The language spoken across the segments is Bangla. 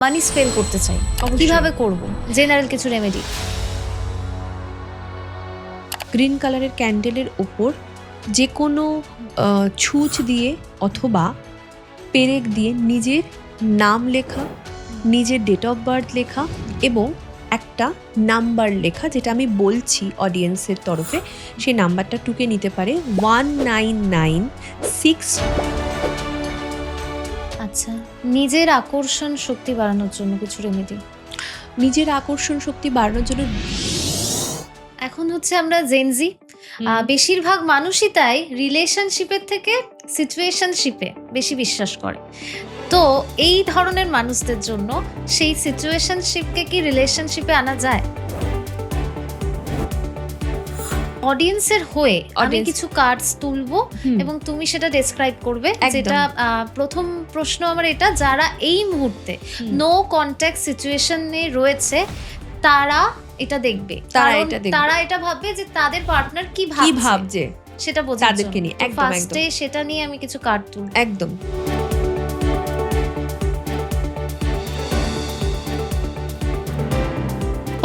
মানি স্পেল করতে চাই, অবশ্যই। কিভাবে করব? জেনারেল কিছু রেমেডি। গ্রিন কালারের ক্যান্ডেলের ওপর যে কোনো ছুঁচ দিয়ে অথবা পেরেক দিয়ে নিজের নাম লেখা, নিজের ডেট অফ বার্থ লেখা এবং একটা নাম্বার লেখা, যেটা আমি বলছি অডিয়েন্সের তরফে, সেই নাম্বারটা টুকে নিতে পারে 1996। আচ্ছা, নিজের আকর্ষণ শক্তি বাড়ানোর জন্য কিছু রেমেডি। নিজের আকর্ষণ শক্তি বাড়ানোর জন্য এখন হচ্ছে আমরা জেনজি, বেশিরভাগ মানুষই তাই রিলেশনশিপের থেকে সিচুয়েশনশিপে বেশি বিশ্বাস করে। তো এই ধরনের মানুষদের জন্য সেই সিচুয়েশনশিপকে কি রিলেশনশিপে আনা যায়? অডিয়েন্সের হয়ে আমি কিছু কার্ডস তুলবো এবং তুমি সেটা ডেসক্রাইব করবে। যেটা প্রথম প্রশ্ন আমার এটা, যারা এই মুহূর্তে নো কন্ট্যাক্ট সিচুয়েশনে রয়েছে তারা এটা দেখবে, তারা এটা ভাববে যে তাদের পার্টনার কি ভাবছে সেটা বোঝার তাদেরকে নিয়ে ফার্স্টে সেটা নিয়ে আমি কিছু কার্ড তুলবো। একদম।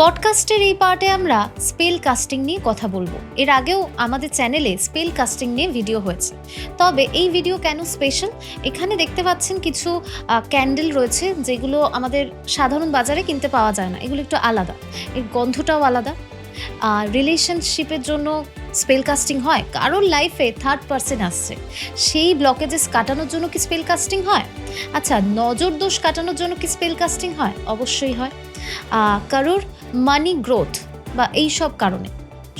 পডকাস্টের এই পার্টে আমরা স্পেল কাস্টিং নিয়ে কথা বলবো। এর আগেও আমাদের চ্যানেলে স্পেল কাস্টিং নিয়ে ভিডিও হয়েছে। তবে এই ভিডিও কেন স্পেশাল, এখানে দেখতে পাচ্ছেন কিছু ক্যান্ডেল রয়েছে যেগুলো আমাদের সাধারণ বাজারে কিনতে পাওয়া যায় না। এগুলো একটু আলাদা, এর গন্ধটাও আলাদা। রিলেশনশিপের জন্য স্পেল কাস্টিং হয়, কারোর লাইফে থার্ড পার্সন আসছে, সেই ব্লকেজেস কাটানোর জন্য কি স্পেল কাস্টিং হয়? আচ্ছা, নজর দোষ কাটানোর জন্য কি স্পেল কাস্টিং হয়? অবশ্যই হয়। কারোর মানি গ্রোথ বা এই সব কারণে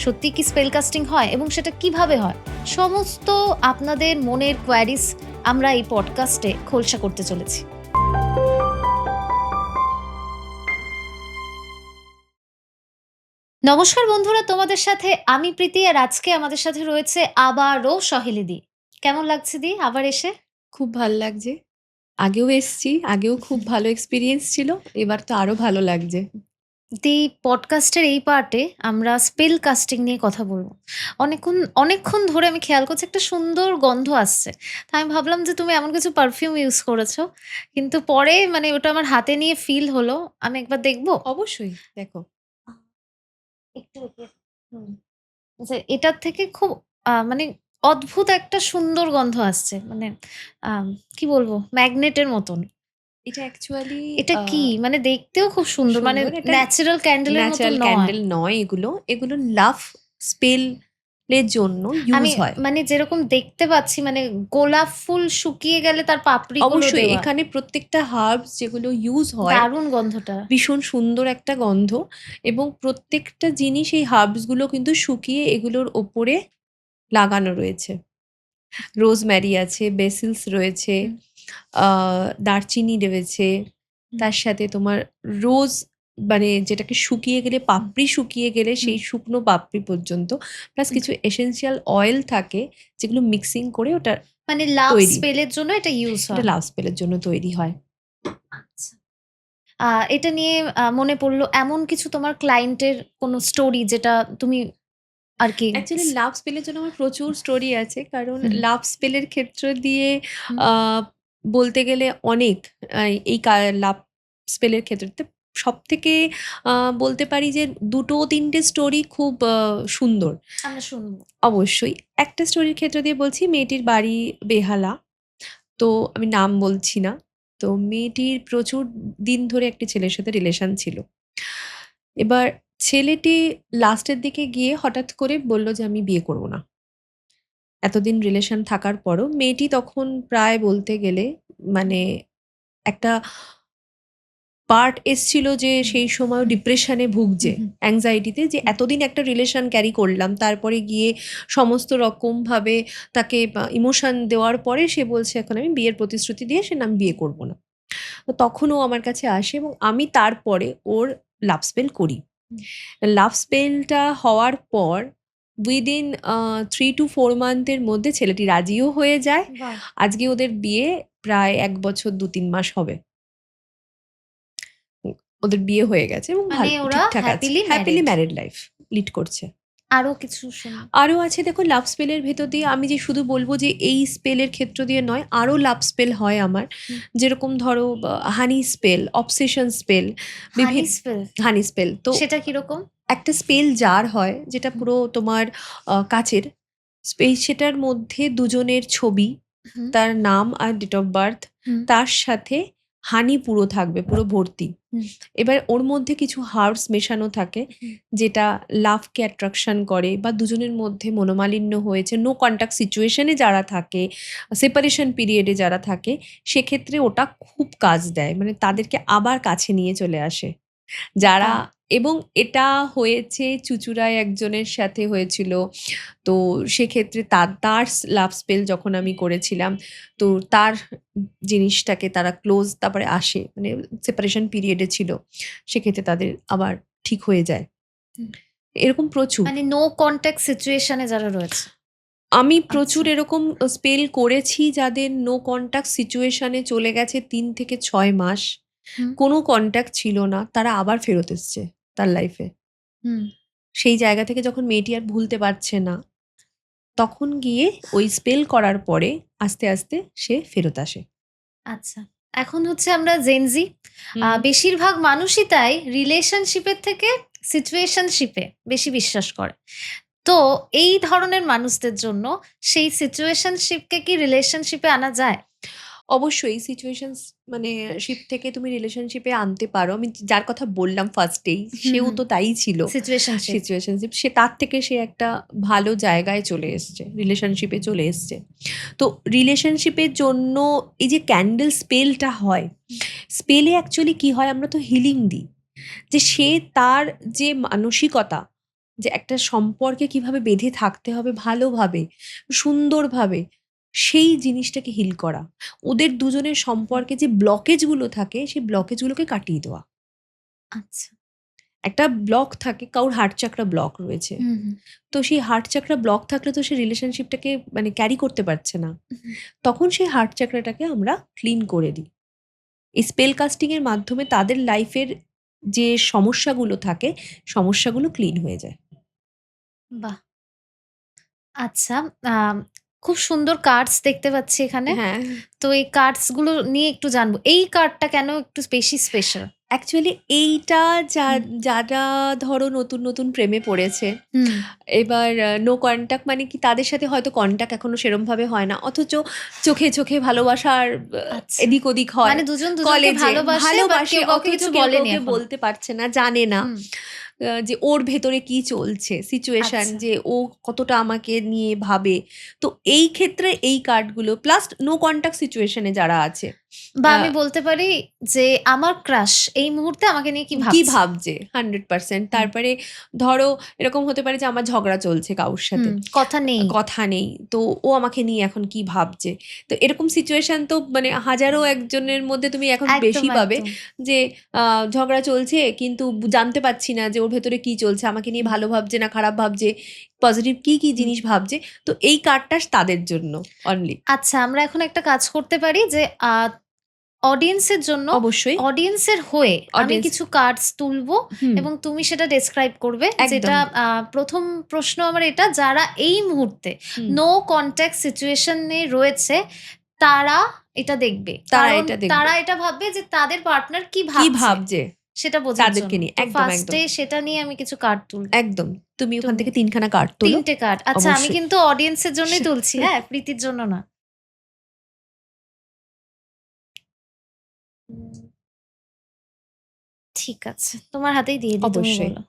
সত্যি কি স্পেল কাস্টিং হয় এবং সেটা কিভাবে হয়, সমস্ত আপনাদের মনের কোয়ারিজ আমরা এই পডকাস্টে খোলসা করতে চলেছি। নমস্কার বন্ধুরা, তোমাদের সাথে আমি প্রীতি, আর আজকে আমাদের সাথে রয়েছে আবারও সহেলি দি। কেমন লাগছে দি আবার এসে? খুব ভালো লাগছে। আগেও এসছি, আগেও খুব ভালো এক্সপিরিয়েন্স ছিল, এবার তো আরো ভালো লাগছে। দি পডকাস্টের এই পার্টে আমরা স্পেল কাস্টিং নিয়ে কথা বলবো। অনেকক্ষণ ধরে আমি খেয়াল করছি একটা সুন্দর গন্ধ আসছে, তাই আমি ভাবলাম যে তুমি এমন কিছু পারফিউম ইউজ করেছো, কিন্তু পরে মানে ওটা আমার হাতে নিয়ে ফিল হলো। আমি একবার দেখবো? অবশ্যই দেখো। একটু যে এটার থেকে খুব মানে অদ্ভুত একটা সুন্দর গন্ধ আসছে, মানে কি বলবো, ম্যাগনেটের মতন। এটা অ্যাকচুয়ালি এটা কি মানে দেখতেও খুব সুন্দর, মানে ন্যাচারাল ক্যান্ডেলের মতো ন্যাচারাল নয়। ক্যান্ডেল নয়, এগুলো লাভ স্পেলের জন্য ইউজ হয়। মানে যেরকম দেখতে পাচ্ছি, মানে গোলাপ ফুল শুকিয়ে গেলে তার পাপড়িগুলো অবশ্যই দেওয়া। এখানে প্রত্যেকটা হার্বস যেগুলো ইউজ হয়, দারুণ গন্ধটা। ভীষণ সুন্দর একটা গন্ধ, এবং প্রত্যেকটা জিনিস এই হার্বস গুলো কিন্তু শুকিয়ে এগুলোর ওপরে লাগানো রয়েছে। রোজম্যারি আছে, বেসিলস রয়েছে, দারচিনি রয়েছে, তার সাথে তোমার রোজ, মানে যেটাকে শুকিয়ে গেলে, পাপড়ি শুকিয়ে গেলে সেই শুকনো পাপড়ি পর্যন্ত, প্লাস কিছু এসেনশিয়াল অয়েল থাকে যেগুলো মিক্সিং করে ওটা মানে লাভ তৈরি। স্পেলের জন্য এটা ইউজ হয়। এটা লাভ স্পেলের জন্য তৈরি হয়। আচ্ছা, এটা নিয়ে মনে পড়লো এমন কিছু তোমার ক্লায়েন্টের কোনো স্টোরি যেটা তুমি আর কি। অ্যাকচুয়ালি লাভ স্পেলের জন্য আমার প্রচুর স্টোরি আছে, কারণ লাভ স্পেলের ক্ষেত্র দিয়ে বলতে গেলে অনেক, এই লাভ স্পেলের ক্ষেত্রে সব থেকে বলতে পারি যে 2-3টে স্টোরি খুব সুন্দর। আমরা শুনবো অবশ্যই। একটা স্টোরির ক্ষেত্র দিয়ে বলছি, মেয়েটির বাড়ি বেহালা, তো আমি নাম বলছি না। তো মেয়েটির প্রচুর দিন ধরে একটি ছেলের সাথে রিলেশন ছিল। এবার ছেলেটি লাস্টের দিকে গিয়ে হঠাৎ করে বলল যে আমি বিয়ে করব না। এতদিন রিলেশন থাকার পরও মেয়েটি তখন প্রায় বলতে গেলে মানে একটা পার্ট এসছিল যে সেই সময় ডিপ্রেশনে ভুগছে, অ্যাংজাইটিতে, যে এতদিন একটা রিলেশন ক্যারি করলাম, তারপরে গিয়ে সমস্ত রকমভাবে তাকে ইমোশন দেওয়ার পরে সে বলছে এখন আমি বিয়ের প্রতিশ্রুতি দিয়ে আমি বিয়ে করব না। তো তখন ও আমার কাছে আসে এবং আমি তারপরে ওর লাভ স্পেল করি। লাভ স্পেলটা হওয়ার পর উইদিন 3 to 4 মান্থের মধ্যে ছেলেটি রাজিও হয়ে যায়। আজকে ওদের বিয়ে প্রায় 1 বছর 2-3 মাস হবে। ওদের বিয়ে হয়ে গেছে এবং মানে ওরা ঠিকঠাক আছে, হ্যাপিলি ম্যারিড লাইফ লিড করছে। আরো কিছু শুনি। আরও আছে দেখো, লাভ স্পেলের ভেতর দিয়ে আমি যে শুধু বলবো যে এই স্পেলের ক্ষেত্র দিয়ে নয়, আরও লাভ স্পেল হয় আমার। হুম। যেরকম ধরো হানি স্পেল, অবসেশন স্পেল, হানি স্পেল হানি স্পেল তো সেটা কিরকম? একটা স্পেল জার হয় যেটা পুরো তোমার কাচের, সেটার মধ্যে দুজনের ছবি, হুম, তার নাম আর ডেট অফ বার্থ, হুম, তার সাথে হানি পুরো থাকবে, পুরো ভর্তি। হুম, এবার ওর মধ্যে কিছু হার্বস মেশানো থাকে হুম। যেটা লাভকে অ্যাট্রাকশন করে, বা দুজনের মধ্যে মনোমালিন্য হয়েছে, নো কন্ট্যাক্ট সিচুয়েশনে যারা থাকে, সেপারেশন পিরিয়ডে যারা থাকে, সেক্ষেত্রে ওটা খুব কাজ দেয়, মানে তাদেরকে আবার কাছে নিয়ে চলে আসে যারা। বাহ! এবং এটা হয়েছে চুঁচুড়ায় একজনের সাথে হয়েছিল। তো সেক্ষেত্রে তার লাভ স্পেল যখন আমি করেছিলাম, তো তার জিনিসটাকে তারা ক্লোজ তারপরে আসে, মানে সেপারেশন পিরিয়ডে ছিল, সেক্ষেত্রে তাদের আবার ঠিক হয়ে যায়। হুম। এরকম প্রচুর, মানে নো কনট্যাক্ট সিচুয়েশনে যারা রয়েছে। আমি আচ্ছা। প্রচুর এরকম স্পেল করেছি যাদের নো কন্ট্যাক্ট সিচুয়েশনে চলে গেছে 3 থেকে 6 মাস, হুম, কোনো কন্ট্যাক্ট ছিল না, তারা আবার ফেরত এসছে তার লাইফে। হুম। সেই জায়গা থেকে যখন মেয়েটি আর ভুলতে পারছে না, তখন গিয়ে ওই স্পেল করার পরে আস্তে আস্তে সে ফেরত আসে। আচ্ছা। এখন হচ্ছে আমরা জেনজি। হুম। বেশিরভাগ মানুষই তাই রিলেশনশিপের থেকে সিচুয়েশনশিপে বেশি বিশ্বাস করে। তো এই ধরনের মানুষদের জন্য সেই সিচুয়েশনশিপকে কি রিলেশনশিপে আনা যায়? অবশ্যই সিচুয়েশনস, মানে শিপ থেকে তুমি রিলেশনশিপে আনতে পারো। আমি যার কথা বললাম ফার্স্টেই, হুম, সেও হুম। তো তাই ছিল। সিচুয়েশনশিপ। সিচুয়েশনশিপ, সে তার থেকে সে একটা ভালো জায়গায় চলে এসছে, রিলেশনশিপে চলে এসছে। তো রিলেশনশিপের জন্য এই যে ক্যান্ডেল স্পেলটা হয়, হুম, স্পেলে অ্যাকচুয়ালি কি হয়, আমরা তো হিলিং দিই, যে সে তার যে মানসিকতা, যে একটা সম্পর্কে কিভাবে বেঁধে থাকতে হবে ভালোভাবে, সুন্দরভাবে, সেই জিনিসটাকে হিল করা, ওদের দুজনের সম্পর্কে যে ব্লকেজগুলো থাকে সেই ব্লকেজগুলোকে কাটিয়ে দেওয়া। আচ্ছা। একটা ব্লক থাকে, কারোর হার্ট চাকরা ব্লক রয়েছে, হুম, হুম, তো সেই হার্ট চাকরা ব্লক থাকলে তো সে রিলেশনশিপটাকে মানে ক্যারি করতে পারছে না, হুম। তখন সেই হার্ট চাকরাটাকে আমরা ক্লিন করে দিই এই স্পেল কাস্টিং এর মাধ্যমে। তাদের লাইফের যে সমস্যাগুলো থাকে, সমস্যাগুলো ক্লিন হয়ে যায়। বাহ! আচ্ছা, আম খুব সুন্দর কার্ডস দেখতে পাচ্ছি এখানে। হ্যাঁ, তো এই কার্ডস গুলো নিয়ে একটু জানবো। এই কার্ডটা কেন একটু বেশি স্পেশাল? অ্যাকচুয়ালি এইটা হুম, যারা ধরো নতুন নতুন প্রেমে পড়েছে, হুম। এবার নো কন্ট্যাক্ট, মানে কি তাদের সাথে হয়তো কন্ট্যাক্ট এখনো সেরম ভাবে হয় না, অথচ চোখে চোখে ভালোবাসার আচ্ছা। এদিক ওদিক হয় মানে দুজন দুজনকে কলেজে, ভালোবাসে বাট ভালোবাসে, কেউ কাউকে অথচ কিছু কেউ বলেনি কাউকে এখনো। বলতে পারছে না, জানে না হুম, যে ওর ভেতরে কি চলছে সিচুয়েশন, আচ্ছা। যে ও কতটা আমাকে নিয়ে ভাবে। তো এই ক্ষেত্রে এই কার্ডগুলো প্লাস নো কন্ট্যাক্ট সিচুয়েশনে যারা আছে, বা আমি আহ, বলতে পারি যে আমার ক্রাশ এই মুহূর্তে আমাকে নিয়ে কি কি ভাবছে? ভাবছে 100%। হুম, তারপরে ধরো এরকম হতে পারে যে আমার ঝগড়া চলছে কারোর সাথে, হুম। কথা নেই। কথা নেই, তো ও আমাকে নিয়ে এখন কি ভাবছে। তো এরকম সিচুয়েশন তো মানে হাজারো একজনের মধ্যে তুমি এখন একদম, বেশি পাবে, একদম। যে ঝগড়া চলছে কিন্তু জানতে পারছি না যে ওর ভেতরে কি চলছে, আমাকে নিয়ে হুম, ভালো ভাবছে না খারাপ ভাবছে, পজিটিভ কি কি হুম। জিনিস ভাবছে। তো এই কার্ডটা তাদের জন্য অনলি। আচ্ছা, আমরা এখন একটা কাজ করতে পারি যে অডিয়েন্সের জন্য অবশ্যই অডিয়েন্সের হয়ে আমি অডিয়েন্স। কিছু কার্ডস তুলবো হুম, এবং তুমি সেটা ডেসক্রাইব করবে। একদম। যেটা ১ম প্রশ্ন আমার এটা, যারা এই মুহূর্তে হুম, নো কনট্যাক্ট সিচুয়েশন এ রয়েছে, তারা এটা দেখবে। তারা কারণ এটা দেখবে তারা এটা ভাববে যে তাদের পার্টনার কি কি ভাবছে ভাবছে সেটা বোঝার তাদেরকে জন্য। নিয়ে, তো একদম ফার্স্ট একদম এ সেটা নিয়ে আমি কিছু কার্ড তুলব। একদম। তুমি ওখান তুমি থেকে ৩ খানা কার্ড ৩ তোলো। টে কার্ড। আচ্ছা, আমি অবশ্যই। কিন্তু অডিয়েন্সের জন্যই তুলছি, হ্যাঁ? প্রীতির জন্য না। উম ঠিক আছে। তোমার হাতেই দিয়ে দিই, তুমি অবশ্যই। বলো।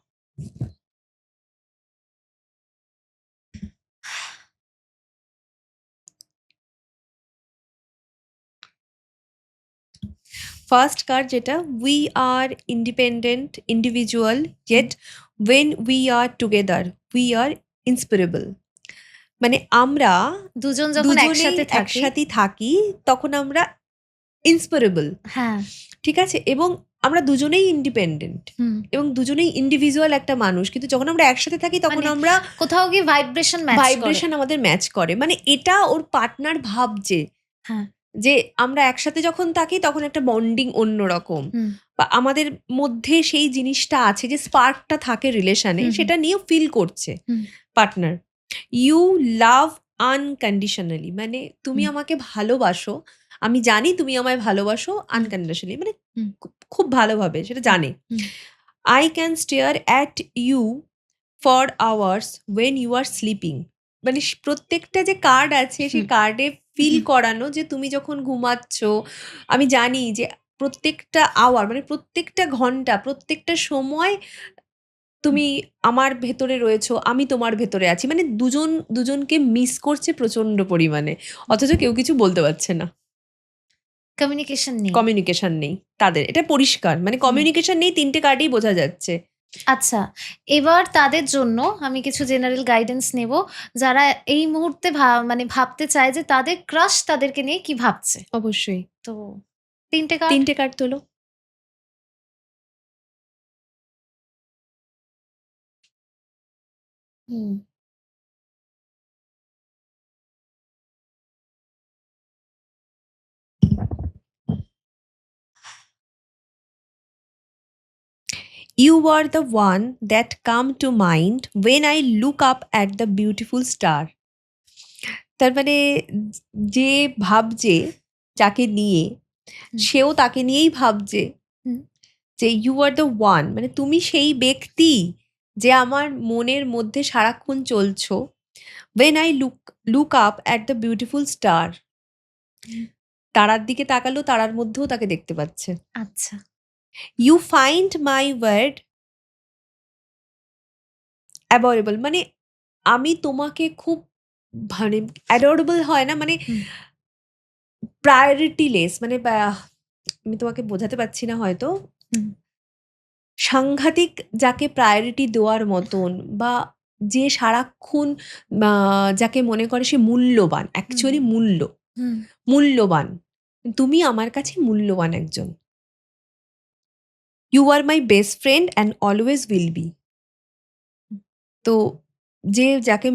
ফার্স্ট কার্ড যেটা, we are independent individual, hmm, yet when we are together we are inseparable। মানে আমরা দুজন যখন দুজনেই একসাথে থাকি। একসাথেই থাকি, তখন আমরা ইন্সপারেবল, হ্যাঁ, ঠিক আছে, এবং আমরা দুজনেই ইন্ডিপেন্ডেন্ট হুম। এবং দুজনেই ইন্ডিভিজুয়াল একটা মানুষ, কিন্তু যখন আমরা একসাথে থাকি তখন মানে আমরা কোথাও গিয়ে ভাইব্রেশন ম্যাচ করে। ভাইব্রেশন আমাদের ম্যাচ করে, মানে এটা ওর পার্টনার ভাবছে হ্যাঁ, যে আমরা একসাথে যখন থাকি তখন একটা বন্ডিং অন্যরকম, হুম, বা আমাদের মধ্যে সেই জিনিসটা আছে যে স্পার্কটা থাকে রিলেশনে, হুম, সেটা নিয়েও ফিল করছে হুম, পার্টনার। ইউ লাভ আনকন্ডিশনালি, মানে তুমি হুম, আমাকে ভালোবাসো, আমি জানি তুমি আমায় ভালোবাসো হুম, আনকন্ডিশনালি, মানে হুম, খুব ভালোভাবে সেটা হুম, জানে। হুম, I can stare at you for hours when you are sleeping, মানে প্রত্যেকটা যে কার্ড আছে সেই হুম, কার্ডে ফিল হুম, করানো যে তুমি যখন ঘুমাচ্ছ, আমি জানি যে প্রত্যেকটা আওয়ার মানে প্রত্যেকটা ঘন্টা প্রত্যেকটা সময় হুম। তুমি আমার ভেতরে রয়েছো, আমি তোমার ভেতরে আছি, মানে দুজন দুজনকে মিস করছে প্রচন্ড পরিমাণে, অথচ কেউ কিছু বলতে পারছে না, কমিউনিকেশন নেই। কমিউনিকেশন নেই তাদের, এটা পরিষ্কার, মানে হুম। কমিউনিকেশন নেই, তিনটে কার্ডেই বোঝা যাচ্ছে। আচ্ছা, এবার তাদের জন্য আমি কিছু জেনারেল গাইডেন্স নেব, যারা এই মুহূর্তে মানে ভাবতে চায় যে তাদের ক্রাশ তাদেরকে নিয়ে কি ভাবছে। অবশ্যই। তো ৩ টে কার্ড। তিনটে কার্ড তোলো। হুম। You are the one that come to mind when I look up at the beautiful star. তার মানে যে ভাবছে যাকে নিয়ে, হুম, সেও তাকে নিয়েই ভাবছে, হুম, যে ইউ আর দ্য ওয়ান, মানে তুমি সেই ব্যক্তি যে আমার মনের মধ্যে সারাক্ষণ চলছো। when I look up at the beautiful star, হুম। তারার দিকে তাকালো, তারার মধ্যেও তাকে দেখতে পাচ্ছে। আচ্ছা। you find my word adorable, মানে আমি তোমাকে খুব, মানে অ্যাডোরেবল হয় না, মানে হুম, প্রায়োরিটি লেস, মানে আমি তোমাকে বোঝাতে পারছি না হয়তো, হুম, সাংঘাতিক যাকে প্রায়োরিটি দেওয়ার মতন, বা যে সারাক্ষণ যাকে মনে করে সে মূল্যবান, হুম, অ্যাকচুয়ালি হুম। মূল্যবান, তুমি আমার কাছে মূল্যবান একজন। You are my best friend and always will be. তো যে যাকে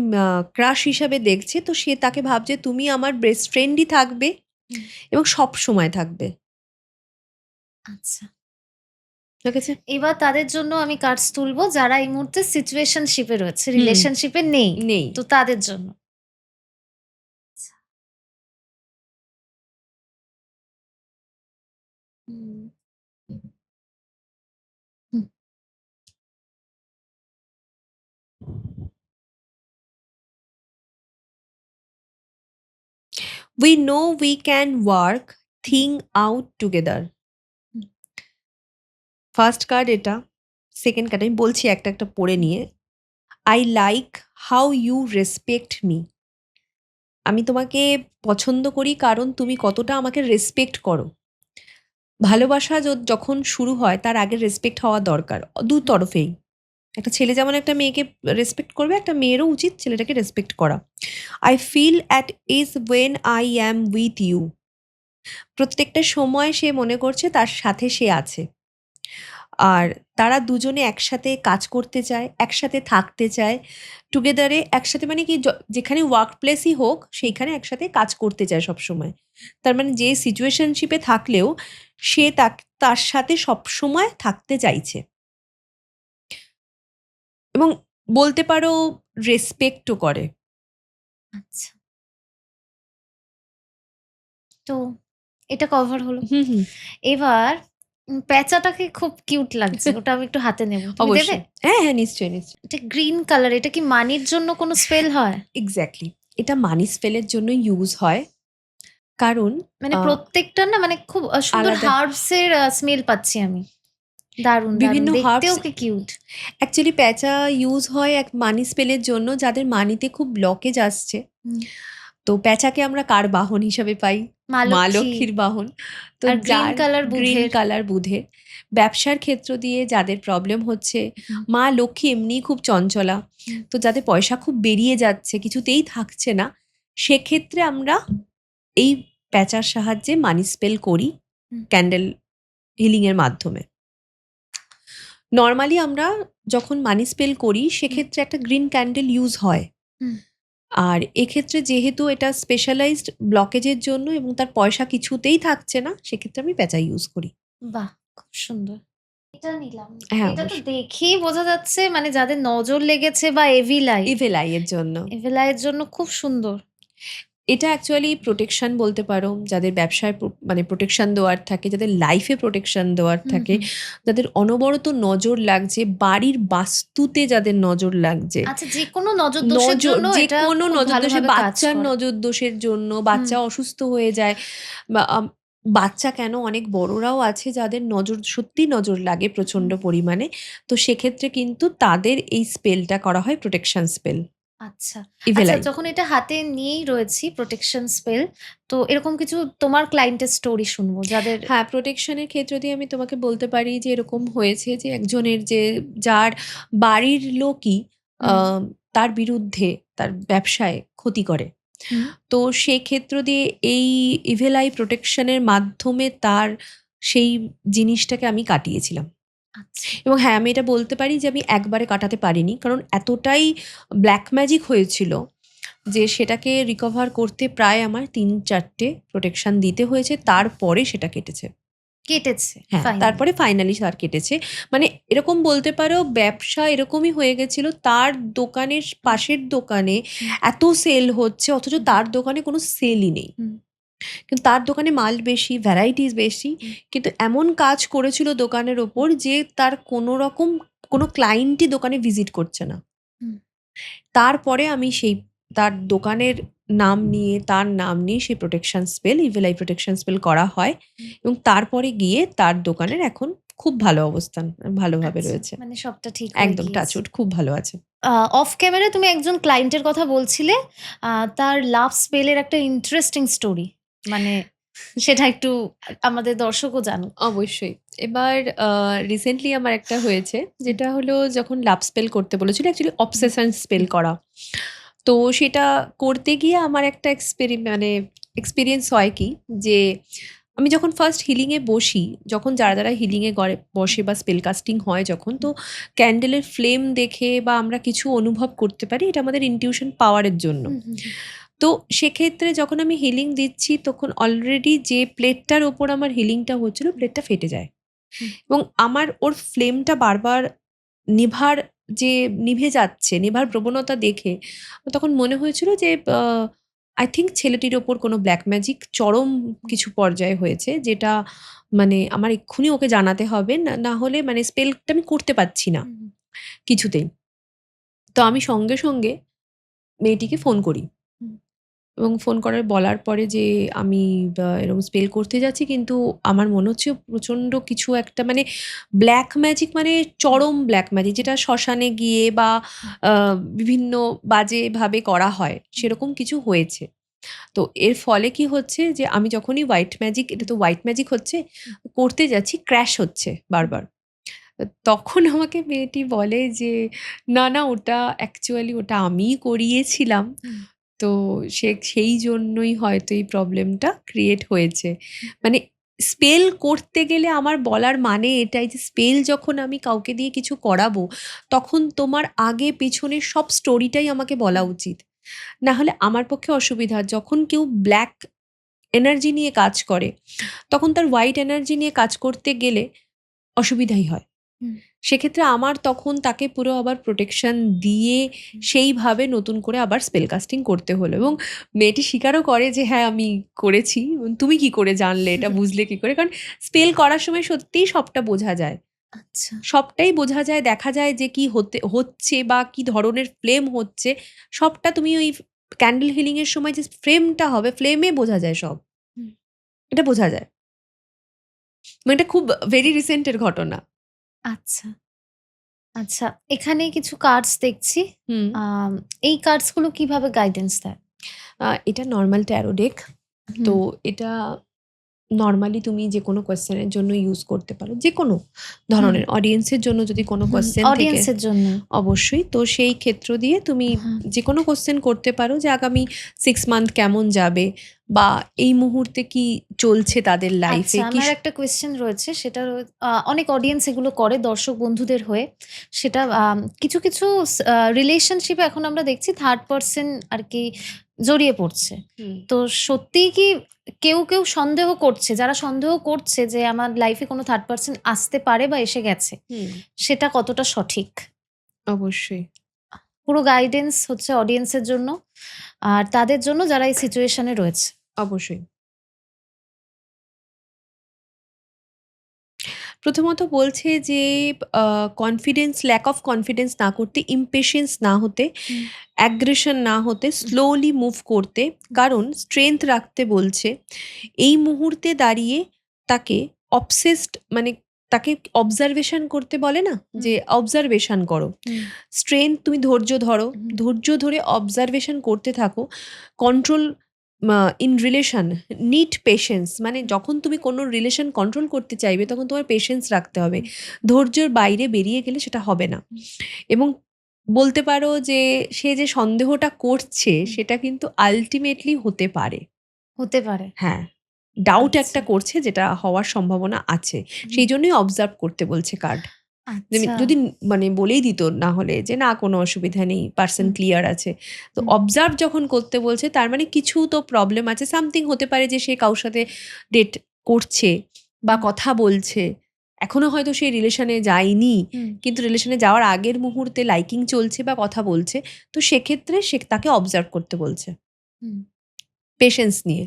ক্রাশ হিসাবে দেখছে, তো সে তাকে ভাবছে তুমি আমার বেস্ট ফ্রেন্ডই থাকবে হুম। এবং সব সময় থাকবে। আচ্ছা। ঠিক আছে? এবার তাদের জন্য আমি কার্ডস তুলবো যারা এই মুহূর্তে সিচুয়েশনশিপ এ রয়েছে, হুম। রিলেশনশিপ এ নেই। নেই। তো তাদের জন্য। আচ্ছা। হুম, হুম, We know we can work hmm, thing out together. Hmm, first card এটা। সেকেন্ড কার্ড আমি বলছি একটা একটা পড়ে হুম, নিয়ে। I like how you respect me. আমি তোমাকে পছন্দ করি কারণ তুমি কতটা আমাকে রেসপেক্ট করো। ভালোবাসা যখন শুরু হয় তার আগে রেসপেক্ট হওয়া দরকার দু হুম। তরফেই। একটা ছেলে যেমন একটা মেয়েকে রেসপেক্ট করবে, একটা মেয়েরও উচিত ছেলেটাকে রেসপেক্ট করা। I feel at ease when I am with you. প্রত্যেকটা সময় সে মনে করছে তার সাথে সে আছে। আর তারা দুজনে একসাথে কাজ করতে চায়, একসাথে থাকতে চায়। টুগেদারে একসাথে, মানে কি যেখানে ওয়ার্ক প্লেসই হোক সেইখানে একসাথে কাজ করতে চায় সবসময়। তার মানে যে সিচুয়েশনশিপে থাকলেও সে তার সাথে সবসময় থাকতে চাইছে। এবং বলতে পারো রেসপেক্টও করে। আচ্ছা। তো এটা কভার হলো। হুম, হুম। এবার পেঁচাটাকে খুব কিউট লাগছে। ওটা আমি একটু হাতে নেব। তুমি দেবে? অবশ্যই। হ্যাঁ, হ্যাঁ, নিশ্চয়ই, নিশ্চয়ই। এটা গ্রিন কালার। এটা কি মানির জন্য কোনো স্পেল হয়? এক্সাক্টলি। এটা মানি স্পেলের জন্য ইউজ হয়। কারণ মানে আ প্রত্যেকটার না মানে খুব সুন্দর আলাদা হার্বস এর স্মেল পাচ্ছি আমি। দারুণ, দারুণ। বিভিন্ন দেখতেও হার্বস, কি কিউট। অ্যাকচুয়ালি পেঁচা ইউজ হয় এক মানি স্পেলের জন্য যাদের মানিতে খুব ব্লকেজ আসছে। হুম। তো পেঁচাকে আমরা কার বাহন হিসাবে পাই? মা মা লক্ষ্মী লক্ষ্মীর বাহন। তো আর গ্রিন যার কালার গ্রিন বুধের। কালার বুধের। ব্যবসার ক্ষেত্র দিয়ে যাদের প্রবলেম হচ্ছে, হুম, মা লক্ষ্মী এমনিই খুব চঞ্চলা। হুম, তো যাদের পয়সা খুব বেরিয়ে যাচ্ছে, কিছুতেই থাকছে না, সেক্ষেত্রে আমরা এই পেঁচার সাহায্যে মানি স্পেল করি হুম, ক্যান্ডেল হিলিং এর মাধ্যমে। নরমালি আমরা যখন মানি স্পেল করি হুম, সেক্ষেত্রে একটা গ্রিন ক্যান্ডেল ইউজ হয়। হুম, আর এক্ষেত্রে যেহেতু এটা স্পেশালাইজড ব্লকেজের জন্য এবং তার পয়সা কিছুতেই থাকছে না, সেক্ষেত্রে আমি প্যাঁচা ইউজ করি। বাহ! খুব সুন্দর। এটা নিলাম। হ্যাঁ, এটা তো অবশ্যই। দেখেই বোঝা যাচ্ছে মানে যাদের নজর লেগেছে বা এভিল আই, ইভিল আই এর জন্য। এভিল আই এর জন্য খুব সুন্দর। এটা অ্যাকচুয়ালি প্রোটেকশন বলতে পারো। যাদের ব্যবসায় মানে প্রোটেকশন দেওয়ার থাকে, যাদের লাইফে প্রোটেকশন দেওয়ার হুম, থাকে, হুম। যাদের অনবরত নজর লাগছে, বাড়ির বাস্তুতে যাদের নজর লাগছে, আচ্ছা, যেকোনো নজর দোষের নজর জন্য এটা যেকোনো খুব নজর দোষে, ভালোভাবে কাজ বাচ্চার করে। নজর দোষের জন্য, হুম, বাচ্চা অসুস্থ হয়ে যায় বা বাচ্চা কেন অনেক বড়রাও আছে যাদের নজর সত্যিই নজর লাগে হুম। প্রচণ্ড পরিমাণে। তো সেক্ষেত্রে কিন্তু তাদের এই স্পেলটা করা হয় প্রোটেকশন স্পেল, আচ্ছা। ইভিল আচ্ছা, আই। যখন এটা হাতে নিয়েই রয়েছি প্রোটেকশন স্পেল, তো এরকম কিছু তোমার ক্লায়েন্টের স্টোরি শুনবো যাদের হ্যাঁ, প্রোটেকশনের ক্ষেত্র দিয়ে আমি তোমাকে বলতে পারি যে এরকম হয়েছে যে একজনের যার বাড়ির লোকই হুম, আম তার বিরুদ্ধে তার ব্যবসায় ক্ষতি করে। হুম। তো সেক্ষেত্র দিয়ে এই ইভিল আই প্রোটেকশনের মাধ্যমে তার সেই জিনিসটাকে আমি কাটিয়েছিলাম। আচ্ছা। এবং হ্যাঁ, আমি এটা বলতে পারি যে আমি একবারে কাটাতে পারিনি। কারণ এতটাই ব্ল্যাক ম্যাজিক হয়েছিল যে সেটাকে রিকভার করতে প্রায় আমার ৩-৪ টে প্রোটেকশন দিতে হয়েছে। তারপরে সেটা কেটেছে। কেটেছে হ্যাঁ, ফাইনালি। তারপরে ফাইনালি তার কেটেছে। মানে এরকম বলতে পারো ব্যবসা এরকমই হয়ে গেছিল, তার দোকানের হুম, পাশের দোকানে হুম, এত সেল হচ্ছে অথচ হুম, তার দোকানে কোনো সেলই নেই। হুম, কিন্তু তার দোকানে মাল বেশি, ভ্যারাইটিস বেশি। হুম, কিন্তু এমন কাজ করেছিল দোকানের ওপর যে তার কোনো রকম কোনো ক্লায়েন্টই দোকানে ভিজিট করছে না। হুম। তারপরে আমি তার দোকানের নাম নিয়ে, তার নাম নিয়ে সেই protection spell, evil I protection spell করা হয় হুম। এবং তারপরে গিয়ে তার দোকানের এখন খুব ভালো অবস্থান, ভালোভাবে আচ্ছা, রয়েছে। মানে সবটা ঠিক হয়ে একদম গিয়েছে। টাচউড খুব ভালো আছে। অফ ক্যামেরায় তুমি একজন ক্লায়েন্টের কথা বলছিলে। তার লাভ স্পেলের একটা ইন্টারেস্টিং স্টোরি। মানে সেটা একটু আমাদের দর্শকও জানুক। অবশ্যই। এবার রিসেন্টলি আমার একটা হয়েছে, হুম, যেটা হলো যখন লাভ স্পেল করতে বলেছিল, অ্যাকচুয়ালি হুম, অবসেশন স্পেল হুম, করা। তো সেটা করতে গিয়ে আমার একটা মানে এক্সপেরিয়েন্স হয় কি, যে আমি যখন ফার্স্ট হিলিং এ বসি, যখন যারা হিলিং এ হুম, বসে বা স্পেল কাস্টিং হয় যখন, তো হুম, ক্যান্ডেলের ফ্লেম দেখে বা আমরা কিছু অনুভব করতে পারি, এটা আমাদের ইনটিউশন পাওয়ারের জন্য। হুম, হুম, হুম, তো সেক্ষেত্রে যখন আমি হিলিং দিচ্ছি তখন অলরেডি যে প্লেটটার ওপর আমার হিলিংটা হচ্ছিল, প্লেটটা ফেটে যায় হুম, এবং আমার ওর ফ্লেমটা বারবার নেভার যে নিভে যাচ্ছে, নেভার প্রবণতা দেখে আমার তখন মনে হয়েছিল যে আই থিংক ছেলেটির ওপর কোনো ব্ল্যাক ম্যাজিক চরম হুম, কিছু পর্যায়ে হয়েছে, যেটা মানে আমার এক্ষুনি ওকে জানাতে হবে, না না হলে মানে স্পেলটা আমি করতে পারছি না হুম, কিছুতেই। তো আমি সঙ্গে সঙ্গে মেয়েটিকে ফোন করি হুম, এবং ফোন করার বলার পরে যে আমি এরকম স্পেল করতে যাচ্ছি, কিন্তু আমার মনে হচ্ছে প্রচণ্ড কিছু একটা মানে ব্ল্যাক ম্যাজিক, মানে হুম, চরম ব্ল্যাক ম্যাজিক, যেটা শ্মশানে গিয়ে বা হুম, বিভিন্ন বাজেভাবে করা হয় হুম, সেরকম কিছু হয়েছে। তো এর ফলে কি হচ্ছে যে আমি যখনই হোয়াইট ম্যাজিক, এটা হুম, তো হোয়াইট ম্যাজিক হচ্ছে, হুম, করতে যাচ্ছি ক্র্যাশ হচ্ছে হুম, বারবার। তখন আমাকে মেয়েটি বলে যে, "না, না, ওটা অ্যাকচুয়ালি ওটা আমিই করিয়েছিলাম। হুম, তো সেই জন্যই হয়তো এই প্রবলেমটা ক্রিয়েট হয়েছে।" হুম, মানে স্পেল করতে গেলে আমার বলার মানে এটাই যে স্পেল যখন আমি কাউকে দিয়ে কিছু করাবো, তখন তোমার আগে পেছনের সব স্টোরিটাই আমাকে বলা হুম, উচিত। না হলে আমার পক্ষে অসুবিধা। যখন কেউ ব্ল্যাক এনার্জি নিয়ে কাজ করে, তখন তার হোয়াইট এনার্জি নিয়ে কাজ করতে গেলে অসুবিধাই হয়। হুম, সেক্ষেত্রে আমার তখন তাকে পুরো আবার প্রোটেকশন দিয়ে হুম, সেইভাবে নতুন করে আবার স্পেল কাস্টিং করতে হলো এবং হুম। মেয়েটি স্বীকারও করে যে হ্যাঁ আমি করেছি। তুমি কি করে জানলে, এটা বুঝলে কি করে? কারণ স্পেল করার সময় সত্যিই সবটা বোঝা যায়। আচ্ছা। সবটাই বোঝা যায়, দেখা যায় যে কি হচ্ছে বা কি ধরনের ফ্লেম হচ্ছে। সবটা তুমি ওই ক্যান্ডেল হিলিং এর সময় যে ফ্লেমটা হবে, ফ্লেমে বোঝা যায় সব। হুম, এটা বোঝা যায়। মানে এটা খুব ভেরি রিসেন্ট এর ঘটনা। আচ্ছা, আচ্ছা। এখানে কিছু কার্ডস দেখছি। হুম। আম এই কার্ডস গুলো কিভাবে গাইডেন্স দেয়? এটা নরমাল ট্যারো ডেক। তো হুম, এটা নর্মালি তুমি যে কোনো কোয়েশ্চেনের জন্য ইউজ করতে পারো, যে কোনো ধরনের অডিয়েন্সের জন্য যদি কোনো কোয়েশ্চেন থেকে, অডিয়েন্সের জন্য অবশ্যই। তো সেই ক্ষেত্র দিয়ে তুমি যে কোনো কোয়েশ্চেন করতে পারো যে আগামী 6 মান্থ কেমন যাবে, বা এই মুহূর্তে কি চলছে তাদের লাইফে, আচ্ছা, কি আমার একটা কোয়েশ্চেন রয়েছে, সেটা অনেক অডিয়েন্স এগুলো করে দর্শক বন্ধুদের হয়ে। সেটা কিছু কিছু রিলেশনশিপে এখন আমরা দেখছি থার্ড পার্সন আর কি জড়িয়ে পড়ছে। তো সত্যিই কি কেউ কেউ সন্দেহ করছে, যারা সন্দেহ করছে যে আমার লাইফে কোনো থার্ড পার্সন আসতে পারে বা এসে গেছে, সেটা কতটা সঠিক? অবশ্যই। পুরো গাইডেন্স হচ্ছে অডিয়েন্সের জন্য আর তাদের জন্য যারা এই সিচুয়েশনে রয়েছে। অবশ্যই। প্রথমত বলছে যে কনফিডেন্স, ল্যাক অফ কনফিডেন্স না করতে, ইমপেশেন্স না হতে, অ্যাগ্রেশন না হতে, স্লোলি মুভ করতে, কারণ স্ট্রেংথ রাখতে বলছে। এই মুহূর্তে দাঁড়িয়ে তাকে অবসেসড, মানে তাকে অবজারভেশন করতে বলে না, যে অবজারভেশন করো। স্ট্রেংথ, তুমি ধৈর্য ধরো, ধৈর্য ধরে অবজারভেশন করতে থাকো। Control in relation need patience, মানে যখন তুমি কোনো রিলেশন কন্ট্রোল করতে চাইবে তখন তোমার পেশেন্স রাখতে হবে। ধৈর্যের বাইরে বেরিয়ে গেলে সেটা হবে না। এবং বলতে পারো যে সে যে সন্দেহটা করছে সেটা কিন্তু আলটিমেটলি হতে পারে। হতে পারে। হ্যাঁ, ডাউট আচ্ছা। একটা করছে যেটা হওয়ার সম্ভাবনা আছে, সেই জন্যই অবজার্ভ করতে বলছে কার্ড। আচ্ছা। যদি মানে বলেই দিত না হলে যে না কোনো অসুবিধা নেই, পার্সন ক্লিয়ার আছে, তো অবজার্ভ যখন করতে বলছে তার মানে কিছু তো প্রবলেম আছে, সামথিং হতে পারে যে সে কারোর সাথে ডেট করছে বা কথা বলছে, এখনো হয়তো সেই রিলেশনে যায়নি, কিন্তু রিলেশনে যাওয়ার আগের মুহূর্তে লাইকিং চলছে বা কথা বলছে, তো সেক্ষেত্রে সে তাকে অবজার্ভ করতে বলছে পেশেন্স নিয়ে।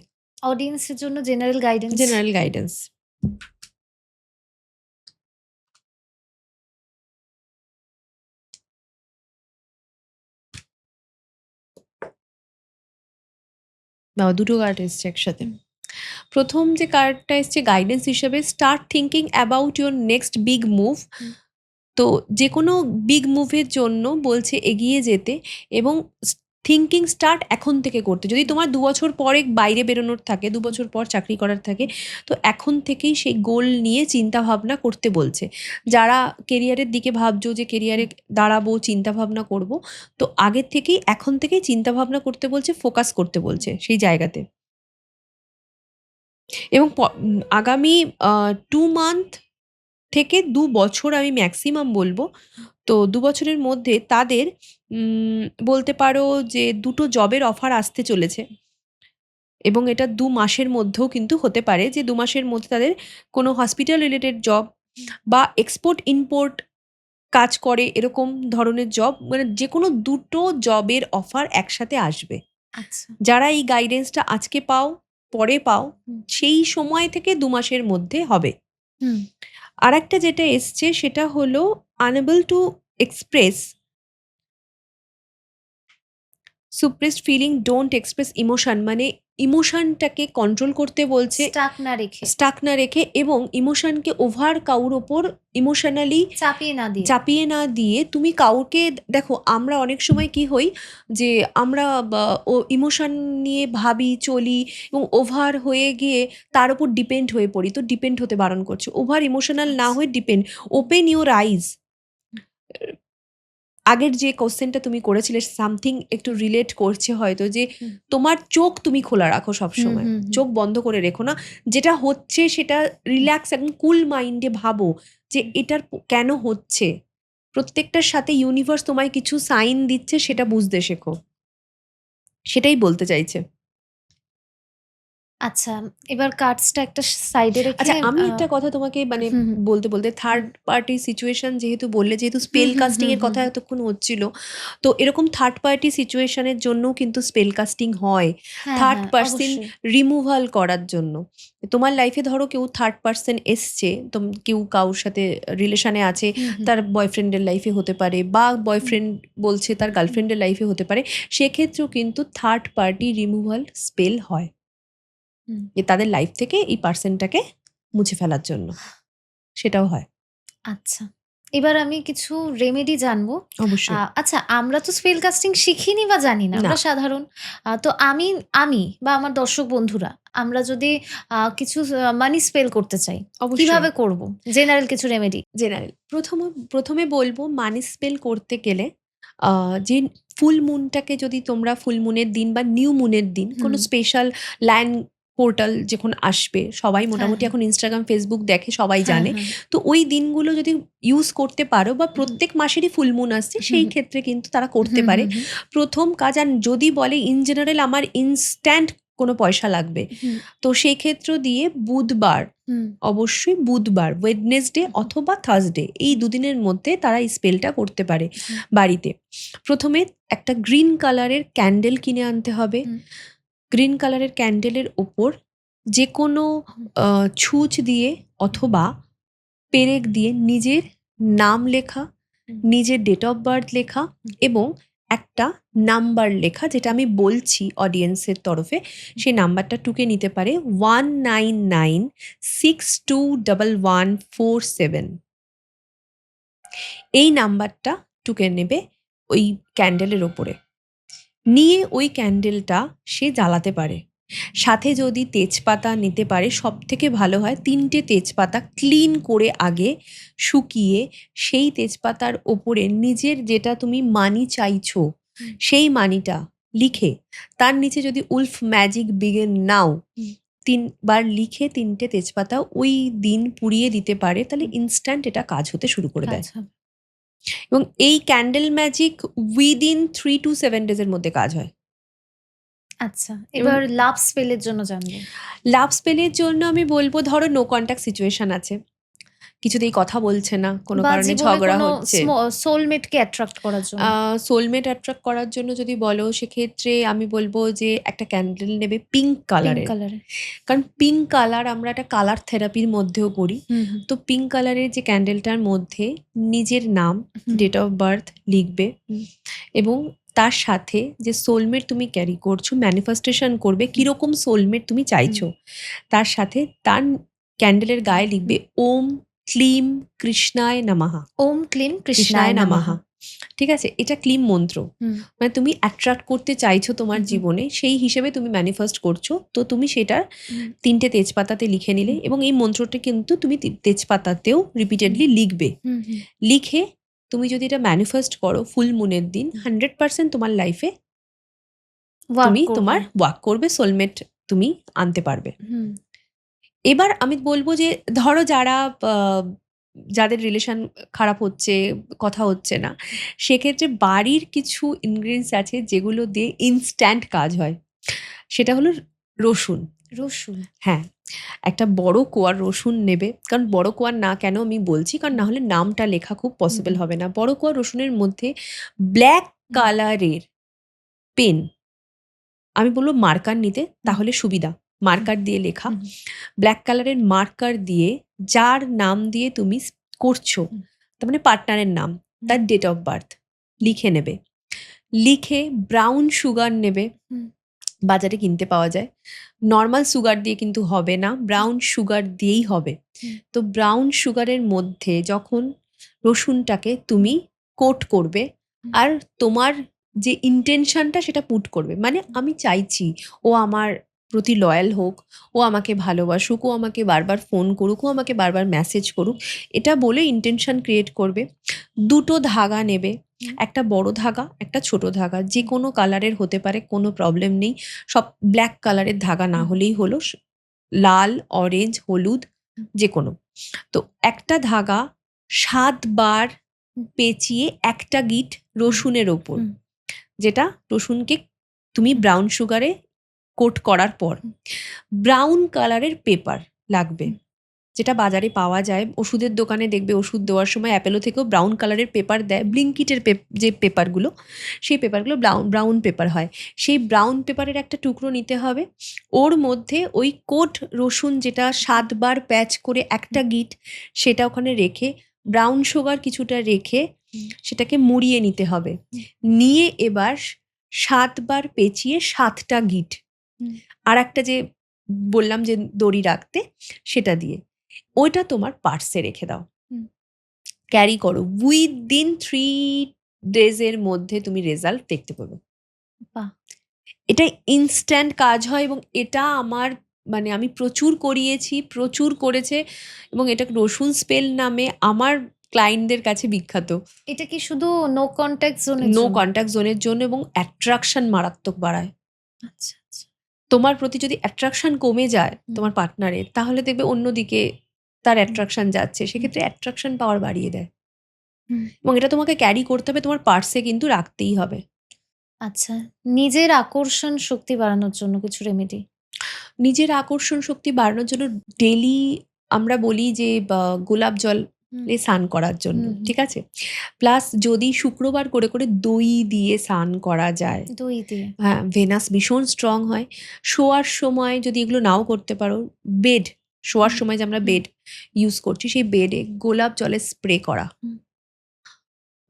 অডিয়েন্সের জন্য জেনারেল গাইডেন্স। General guidance. বাবা, দুটো কার্ড এসছে একসাথে। প্রথম যে কার্ডটা এসছে গাইডেন্স হিসেবে, start thinking about your next big move. তো যে কোনো বিগ মুভের জন্য বলছে এগিয়ে যেতে, এবং থিঙ্কিং স্টার্ট এখন থেকে করতে। যদি তোমার 2 বছর পরে বাইরে বেরোনোর থাকে, 2 বছর পর চাকরি করার থাকে, তো এখন থেকেই সেই গোল নিয়ে চিন্তা ভাবনা করতে বলছে। যারা কেরিয়ারের দিকে ভাবছো যে কেরিয়ারে দাঁড়াবো, চিন্তা ভাবনা করব, তো আগের থেকেই এখন থেকেই চিন্তা ভাবনা করতে বলছে, ফোকাস করতে বলছে সেই জায়গাতে। এবং আগামী 2 মান্থ থেকে 2 বছর আমি ম্যাক্সিমাম বলবো, তো 2 বছরের মধ্যে তাদের বলতে পারো যে দুটো জবের অফার আসতে চলেছে, এবং এটা 2 মাসের মধ্যেও কিন্তু হতে পারে যে 2 মাসের মধ্যে তাদের কোনো হসপিটাল রিলেটেড জব বা এক্সপোর্ট ইম্পোর্ট কাজ করে এরকম ধরনের জব, মানে যে কোনো দুটো জবের অফার একসাথে আসবে। আচ্ছা। যারা এই গাইডেন্সটা আজকে পাও, পরে পাও, সেই সময় থেকে 2 মাসের মধ্যে হবে। আর একটা যেটা এসছে সেটা হলো unable to express suppressed feeling, don't express emotion, মানে ইমোশনটাকে কন্ট্রোল করতে বলছে, স্টাক না রেখে, এবং ইমোশনকে ওভার কাউর ওপর ইমোশনালি চাপিয়ে না দিয়ে তুমি কাউকে, দেখো আমরা অনেক সময় কি হই যে আমরা ও ইমোশন নিয়ে ভাবি, চলি, এবং ওভার হয়ে গিয়ে তার উপর ডিপেন্ড হয়ে পড়ি। তো ডিপেন্ড হতে বারণ করছে, ওভার ইমোশনাল না হয়ে ডিপেন্ড, ওপেন ইউর আইজ। আগের যে কোশ্চেনটা তুমি করেছিলে সামথিং একটু রিলেট করছে হয়তো, যে তোমার চোখ তুমি খোলা রাখো সবসময়, চোখ বন্ধ করে রেখো না, যেটা হচ্ছে সেটা রিল্যাক্স একদম কুল মাইন্ডে ভাবো যে এটার কেন হচ্ছে, প্রত্যেকটার সাথে ইউনিভার্স তোমায় কিছু সাইন দিচ্ছে, সেটা বুঝতে শেখো, সেটাই বলতে চাইছে। আচ্ছা, এবার কার্ডসটা একটা সাইডে রেখে আচ্ছা, আমি একটা কথা তোমাকে মানে বলতে থার্ড পার্টি সিচুয়েশন যেহেতু বললে, যেহেতু স্পেল কাস্টিং এর কথা এতক্ষণ হচ্ছিল, তো এরকম থার্ড পার্টি সিচুয়েশনের জন্য কিন্তু স্পেল কাস্টিং হয়, থার্ড পার্সন রিমুভাল করার জন্য। তোমার লাইফে ধরো কেউ থার্ড পার্সন এসছে, কেউ কারোর সাথে রিলেশনে আছে, তার বয়ফ্রেন্ডের লাইফে হতে পারে, বা বয়ফ্রেন্ড বলছে তার গার্লফ্রেন্ডের লাইফে হতে পারে, সেক্ষেত্রেও কিন্তু থার্ড পার্টি রিমুভাল স্পেল হয়, যে তাদের লাইফ থেকে এই পার্সনটাকে মুছে ফেলার জন্য, সেটাও হয়। আচ্ছা, এবার আমি কিছু রেমেডি জানবো। অবশ্যই। আচ্ছা, আমরা তো স্পেল কাস্টিং শিখিনি বা জানি না। না। আমরা সাধারণ। তো আমি বা আমার দর্শক বন্ধুরা আমরা যদি কিছু মানি স্পেল করতে চাই, অবশ্যই। কিভাবে করব? জেনারেল কিছু রেমেডি। জেনারেল। প্রথমে বলব মানি স্পেল করতে গেলে আ যে ফুল মুনটাকে যদি তোমরা ফুল মুনের দিন বা নিউ মুনের দিন কোনো হুম। স্পেশাল ল্যান্ড পোর্টাল যখন আসবে, সবাই হ্যাঁ, মোটামুটি হ্যাঁ। এখন Instagram, Facebook দেখে, সবাই হ্যাঁ, জানে। হ্যাঁ। তো ওই দিনগুলো যদি ইউজ করতে পারো বা হুম, প্রত্যেক মাসেরই ফুল মুন আসছে, হুম, সেই হুম, ক্ষেত্রে কিন্তু তারা করতে হুম, পারে। হুম, হুম, ১ম কাজ, আর যদি বলে ইন জেনারেল আমার ইনস্ট্যান্ট কোনো পয়সা লাগবে, হুম, তো সেই ক্ষেত্র দিয়ে বুধবার, হুম, অবশ্যই বুধবার, ওয়েডনেসডে হুম, অথবা থার্সডে, এই হুম, দুদিনের মধ্যে তারা এই স্পেলটা করতে পারে হুম, বাড়িতে। প্রথমে একটা গ্রিন কালারের ক্যান্ডেল কিনে আনতে হবে। হুম, গ্রিন কালারের ক্যান্ডেলের ওপর যে কোনো হুম, ছুঁচ দিয়ে অথবা পেরেক দিয়ে নিজের নাম লেখা, হুম, নিজের ডেট অফ বার্থ লেখা হুম, এবং একটা নাম্বার লেখা, যেটা আমি বলছি অডিয়েন্সের তরফে, সেই নাম্বারটা টুকে নিতে পারে 1996211147। এই নাম্বারটা টুকে নেবে ওই ক্যান্ডেলের ওপরে। নিয়ে ওই ক্যান্ডেলটা সে জ্বালাতে পারে। সাথে যদি তেজপাতা নিতে পারে সবথেকে ভালো হয়। ৩টে তেজপাতা ক্লিন করে আগে শুকিয়ে সেই তেজপাতার ওপরে নিজের যেটা তুমি মানি চাইছো, হুম, সেই মানিটা লিখে তার নিচে যদি উলফ ম্যাজিক বিগিন নাও হুম, ৩ বার লিখে ৩টে তেজপাতা ওই দিন পুড়িয়ে দিতে পারে, তাহলে হুম, ইনস্ট্যান্ট এটা কাজ হতে শুরু করে কাজ দেয়। হবে। এবং এই candle magic within 3 to 7 days এর মধ্যে কাজ হয়। আচ্ছা, এবং এবার লাভ স্পেলের জন্য জানবো। লাভ স্পেলের জন্য আমি বলব, ধরো নো কনট্যাক্ট সিচুয়েশন আছে। কিছুতেই কথা বলছে না, কোনো বা কারণে জীবনে ঝগড়া কোনো হচ্ছে। সোলমেটকে অ্যাট্রাক্ট করার জন্য। সোলমেট অ্যাট্রাক্ট করার জন্য যদি বলো, সেক্ষেত্রে আমি বলব যে একটা ক্যান্ডেল নেবে পিঙ্ক পিঙ্ক কালারের। কালারের। কারণ পিঙ্ক কালার আমরা একটা কালার থেরাপির মধ্যেও করি। হুম, হুম, তো পিঙ্ক কালারের যে ক্যান্ডেলটার মধ্যে নিজের নাম, হুম, ডেট অফ বার্থ লিখবে হুম, এবং তার সাথে যে সোলমেট তুমি ক্যারি করছো, ম্যানিফেস্টেশন করবে হুম, কিরকম সোলমেট তুমি হুম, চাইছো। তার সাথে তার ক্যান্ডেলের গায়ে লিখবে হুম। ওম ক্লিম কৃষ্ণায় নমঃ। ওম ক্লিম কৃষ্ণায় কৃষ্ণায় নমঃ। নমঃ। ঠিক আছে? এটা ক্লিম মন্ত্র। হুম, মানে তুমি অ্যাট্রাক্ট করতে চাইছো তোমার হুম, হুম, জীবনে, সেই হিসেবে তুমি ম্যানিফেস্ট করছো। তো তুমি সেটা হুম, ৩ টে তেজপাতাতে লিখে নিলে হুম, এবং এই মন্ত্রটা কিন্তু তুমি তেজপাতাতেও হুম, রিপিটেডলি লিখবে। হুম, হুম। লিখে তুমি যদি এটা ম্যানিফেস্ট করো ফুল মুনের দিন, হুম। 100% তোমার লাইফে ওয়ার্ক তুমি করবে। তোমার ওয়ার্ক করবে, সোলমেট তুমি আনতে পারবে। হুম, এবার আমি বলব যে, ধরো যারা আ যাদের রিলেশন খারাপ হচ্ছে, কথা হচ্ছে না, সেক্ষেত্রে বাড়ির কিছু ইনগ্রিডিয়েন্টস আছে যেগুলো দিয়ে ইনস্ট্যান্ট কাজ হয়। সেটা হলো রসুন। রসুন। হ্যাঁ, একটা বড় কোয়া রসুন নেবে। কারণ বড় কোয়া না কেন আমি বলছি, কারণ হুম, না হলে নামটা লেখা খুব হুম, পসিবল হুম, হবে না। বড় কোয়া রসুনের মধ্যে ব্লাক হুম, কালারের পেন, আমি বলব মার্কার নিতে, হুম, তাহলে সুবিধা। হুম, মার্কার দিয়ে লেখা। হুম, ব্লাক কালারের মার্কার দিয়ে যার নাম দিয়ে তুমি করছো, হুম, তার মানে পার্টনারের নাম, হুম, তার ডেট অফ বার্থ লিখে নেবে। লিখে ব্রাউন সুগার নেবে, হুম, বাজারে কিনতে পাওয়া যায়। নরমাল সুগার দিয়ে কিন্তু হবে না, হুম, ব্রাউন সুগার দিয়েই হবে। হুম, তো ব্রাউন সুগারের মধ্যে যখন রসুনটাকে হুম, তুমি কোট করবে, হুম, আর তোমার যে ইন্টেনশনটা সেটা পুট করবে। মানে আমি চাইছি ও আমার প্রতি লয়াল হোক, ও আমাকে ভালোবাসুক, ও আমাকে বারবার ফোন করুক, ও আমাকে বারবার মেসেজ করুক। এটা বলে ইন্টেনশন ক্রিয়েট করবে। ২ টো ধাগা নেবে। হুম, একটা বড় ধাগা, একটা ছোট ধাগা। হুম, যেকোনো কালারের হতে পারে, কোনো প্রবলেম নেই। সব ব্লাক কালারের ধাগা না হুম, হলেই হলো। লাল, অরেঞ্জ, হলুদ, হুম, যেকোনো। তো একটা ধাগা ৭ বার হুম, পেঁচিয়ে একটা গিঁট হুম, রসুনের ওপর, হুম, যেটা রসুনকে তুমি হুম, ব্রাউন সুগারে কোট করার পর, হুম, ব্রাউন কালারের পেপার লাগবে। হুম, যেটা বাজারে পাওয়া যায়। ওষুধের দোকানে দেখবে ওষুধ দেওয়ার সময় অ্যাপেলো থেকেও ব্রাউন কালারের পেপার দেয়। ব্লিঙ্কিটের যে পেপারগুলো, সেই পেপারগুলো ব্রাউন পেপার হয়। সেই ব্রাউন পেপারের একটা টুকরো নিতে হবে। ওর মধ্যে ওই কোট রসুন, যেটা ৭ বার প্যাচ করে একটা গিঁট, সেটা ওখানে রেখে ব্রাউন সুগার কিছুটা রেখে হুম, সেটাকে মুড়িয়ে নিতে হবে। হুম, নিয়ে এবার ৭ বার পেঁচিয়ে ৭ টা গিঁট হুম, আরেকটা যে বললাম যে দড়ি রাখতে, সেটা দিয়ে ওইটা তোমার পার্সে রেখে দাও। হুম। ক্যারি করো, উইদিন 3 ডেজের মধ্যে তুমি রেজাল্ট দেখতে পাবে। বাহ! এটা ইনস্ট্যান্ট কাজ হয় এবং এটা আমার মানে আমি প্রচুর করিয়েছি, প্রচুর করেছে এবং এটা রসুন স্পেল নামে আমার ক্লায়েন্টদের কাছে বিখ্যাত। এটা কি শুধু নো কনট্যাক্ট জোনের নো জন্য? কনট্যাক্ট জোনের জন্য এবং অ্যাট্রাকশন মারাত্মক বাড়ায়। আচ্ছা, আচ্ছা। তোমার প্রতি যদি অ্যাট্রাকশন কমে যায় হুম, তোমার পার্টনারের, তাহলে দেখবে অন্যদিকে তার হুম, অ্যাট্রাকশন যাচ্ছে। সেক্ষেত্রে অ্যাট্রাকশন পাওয়ার বাড়িয়ে দেয় হুম। এবং এটা তোমাকে ক্যারি করতে হবে, তোমার পার্সে কিন্তু রাখতেই হবে। আচ্ছা, নিজের আকর্ষণ শক্তি বাড়ানোর জন্য কিছু রেমেডি? নিজের আকর্ষণ শক্তি বাড়ানোর জন্য ডেইলি আমরা বলি যে গোলাপ জল হুম, এ স্নান করার জন্য, হুম, হুম। ঠিক আছে? প্লাস যদি শুক্রবার করে দই দিয়ে স্নান করা যায়, দই দিয়ে। হ্যাঁ, ভেনাস ভীষণ স্ট্রং হয়। শোয়ার সময় যদি এগুলো নাও করতে পারো, বেড শোয়ার হুম, সময় যে আমরা হুম, বেড ইউজ করছি, সেই বেডে গোলাপ জলের স্প্রে করা, হুম,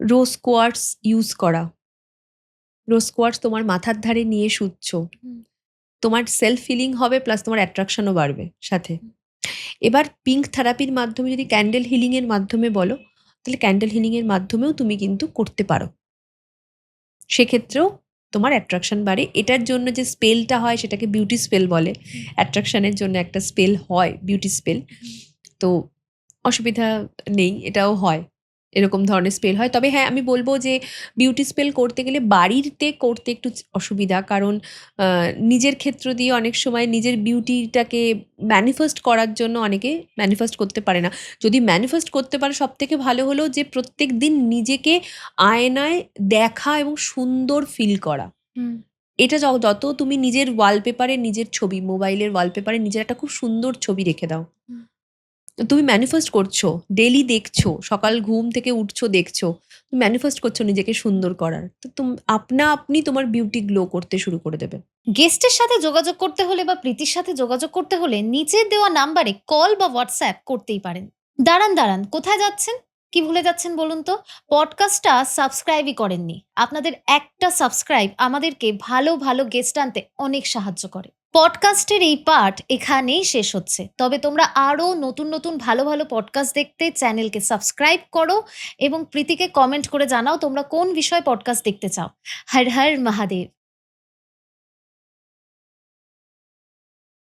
রোজ কোয়ার্টস ইউজ করা। রোজ কোয়ার্টস তোমার মাথার ধারে নিয়ে শুচ্ছ। হুম, তোমার সেলফ ফিলিং হবে প্লাস তোমার অ্যাট্রাকশনও বাড়বে সাথে। হুম। এবার পিঙ্ক থেরাপির মাধ্যমে যদি ক্যান্ডেল হিলিং এর মাধ্যমে বলো, তাহলে ক্যান্ডেল হিলিং এর মাধ্যমেও তুমি কিন্তু করতে পারো। সেক্ষেত্রেও তোমার অ্যাট্রাকশন বাড়ে। এটার জন্য যে স্পেলটা হয় সেটাকে বিউটি স্পেল বলে। হুম, অ্যাট্রাকশনের জন্য একটা স্পেল হয়, বিউটি স্পেল। হুম, তো অসুবিধা নেই, এটাও হয়। এরকম ধরনের স্পেল হয়। তবে হ্যাঁ, আমি বলব যে বিউটি স্পেল করতে গেলে বাড়িতে করতে একটু অসুবিধা। কারণ আ নিজের ক্ষেত্র দিয়ে অনেক সময় নিজের বিউটিটাকে ম্যানিফেস্ট করার জন্য অনেকে ম্যানিফেস্ট করতে পারে না। যদি ম্যানিফেস্ট করতে পারে, সবথেকে ভালো হলো যে প্রত্যেকদিন নিজেকে আয়নায় দেখা এবং সুন্দর ফিল করা। হুম, এটা যত তুমি নিজের ওয়ালপেপারে নিজের ছবি, মোবাইলের ওয়ালপেপারে নিজের একটা খুব সুন্দর ছবি রেখে দাও। হুম। তুমি ম্যানিফেস্ট করছো, ডেইলি দেখছো, সকাল ঘুম থেকে উঠছো দেখছো। তুমি ম্যানিফেস্ট করছো নিজেকে সুন্দর করার। তো আপনা আপনি তোমার বিউটি গ্লো করতে শুরু করে দেবে। গেস্টের সাথে যোগাযোগ করতে হলে বা প্রীতির সাথে যোগাযোগ করতে হলে নিচের দেওয়া নাম্বারে কল বা হোয়াটসঅ্যাপ করতেই পারেন। দাঁড়ান, দাঁড়ান, কোথায় যাচ্ছেন? কি ভুলে যাচ্ছেন বলুন তো? পডকাস্টটা সাবস্ক্রাইবই করেননি। আপনাদের একটা সাবস্ক্রাইব আমাদেরকে ভালো, ভালো গেস্ট আনতে অনেক সাহায্য করে। পডকাস্টের এই পার্ট এখানেই শেষ হচ্ছে। তবে তোমরা আরো নতুন, নতুন ভালো, ভালো পডকাস্ট দেখতে চ্যানেলকে সাবস্ক্রাইব করো এবং প্রীতিকে কমেন্ট করে জানাও তোমরা কোন বিষয়ে পডকাস্ট দেখতে চাও। হর হর মহাদেব!